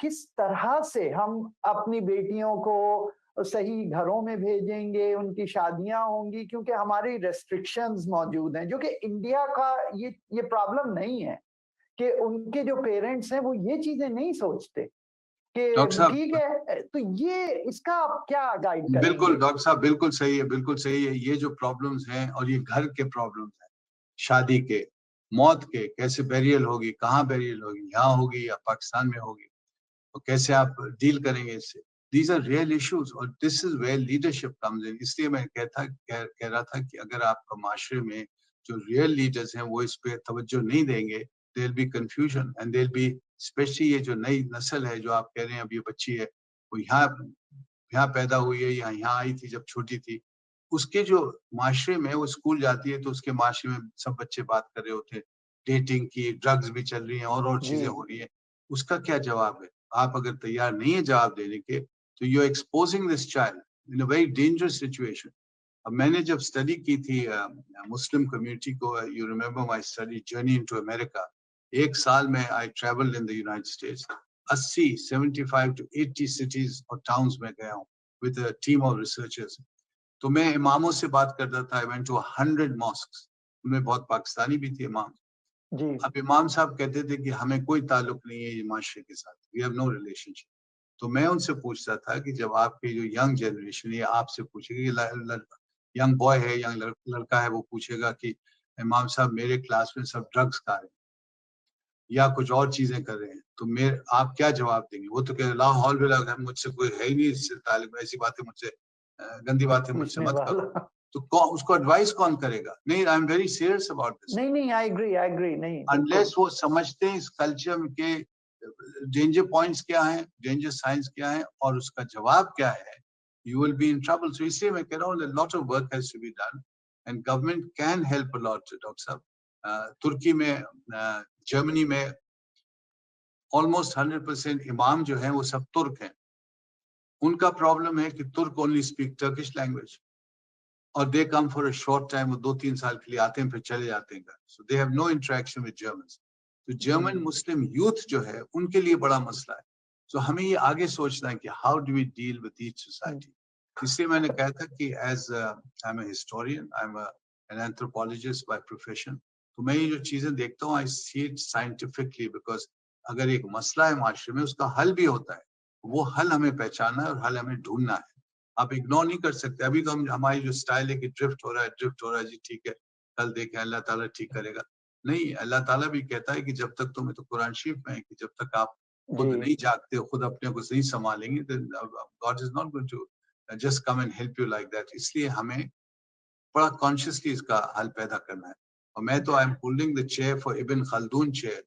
किस तरह से हम अपनी बेटियों को सही घरों में भेजेंगे, उनकी शादियां होंगी, क्योंकि हमारी रेस्ट्रिक्शंस मौजूद हैं, जो कि इंडिया का ये प्रॉब्लम नहीं है कि उनके जो पेरेंट्स हैं वो ये चीजें नहीं सोचते डॉक्टर कि साहब ठीक है। तो ये इसका आप क्या गाइड करेंगे? बिल्कुल डॉक्टर साहब, बिल्कुल सही है, बिल्कुल सही है। ये जो प्रॉब्लम्स हैं और ये घर के प्रॉब्लम्स हैं, शादी के, मौत के, कैसे बेरियल होगी, कहाँ बेरियल होगी, यहाँ होगी या पाकिस्तान में होगी, तो कैसे आप डील करेंगे इससे? दीज आर रियल इश्यूज और this is where leadership comes in. इसलिए मैं कह रहा था कि अगर आपका माशरे में जो रियल लीडर्स हैं वो इस पे तवज्जो नहीं देंगे, there will be confusion and there will be, specially ये जो नई नस्ल है जो आप कह रहे हैं, अब ये बच्ची है वो यहाँ पैदा हुई है या यहाँ आई थी जब छोटी थी, उसके जो माशरे में वो स्कूल जाती है तो उसके माशरे में सब बच्चे बात कर रहे होते हैं, डेटिंग की, ड्रग्स भी चल रही हैं और जी चीजें हो रही हैं। उसका क्या जवाब है? आप अगर तैयार नहीं है जवाब देने के, तो you are exposing this child in a very dangerous situation. अब मैंने जब स्टडी की थी मुस्लिम कम्युनिटी को, you remember my study journey into America, एक साल में I travelled in the United States, 80 75 to 80 cities और टाउन्स में गया हूँ with a team of researchers. तो मैं इमामों से बात करता था। आई वेंट टू 100 मॉस्क्स, उनमें बहुत पाकिस्तानी भी थे इमाम। जी अब इमाम साहब कहते थे कि हमें कोई ताल्लुक नहीं है ये माशरे के साथ, वी हैव नो रिलेशनशिप। तो मैं उनसे पूछता था कि जब आपके जो यंग जनरेशन ये आपसे पूछेगी, यंग बॉय है, यंग लड़का है, वो पूछेगा कि इमाम साहब मेरे क्लास में सब ड्रग्स खा रहे हैं या कुछ और चीजें कर रहे हैं, तो मेरे आप क्या जवाब देंगे? वो तो कह ला हौल बिला, मुझसे कोई है ही नहीं इससे ताल्लुक, ऐसी बातें मुझसे गंदी बातें मुझसे पूछने मत करो। वाला। तो उसको एडवाइस कौन करेगा? नहीं, I am very serious about this. नहीं, आई एग्री, नहीं बिल्कुल। अनलेस वो समझते हैं इस कल्चर के डेंजर पॉइंट्स क्या हैं, डेंजर साइंस क्या है और उसका जवाब क्या है, you will be in trouble. So इसलिए मैं कह रहा हूँ lot of work has to be done and government can help a lot. Doctor साहब, तुर्की में, जर्मनी में ऑलमोस्ट 100% इमाम जो हैं वो सब तुर्क हैं। उनका प्रॉब्लम है कि तुर्क ओनली स्पीक टर्किश लैंग्वेज और they come for a short time, वो 2-3 साल के लिए आते हैं फिर चले जाते हैं घर। So they have no interaction with Germans. तो जर्मन मुस्लिम यूथ जो है उनके लिए बड़ा मसला है। सो हमें ये आगे सोचना है कि how do we deal with each society. इसलिए मैंने कहा था कि as I am a historian, I am an anthropologist by profession, तो मैं ये जो चीजें देखता हूँ I see it scientifically, because अगर एक मसला है माशरे में उसका हल भी होता है, वो हल हमें पहचानना है और हल हमें ढूंढना है। आप इग्नोर नहीं कर सकते। अभी तो हमारी जो स्टाइल है कि ड्रिफ्ट हो रहा है जी, ठीक है, कल देखें अल्लाह ताला ठीक करेगा। नहीं, अल्लाह ताला भी कहता है कि जब तक तुम्हें, तो कुरान शरीफ में है कि जब तक आप खुद नहीं जागते हो, खुद अपने को नहीं संभालेंगे, God is not going to just come and help you like that. इसलिए हमें बड़ा कॉन्शियसली इसका हल पैदा करना है। और मैं तो I am holding the chair for ibn Khaldun chair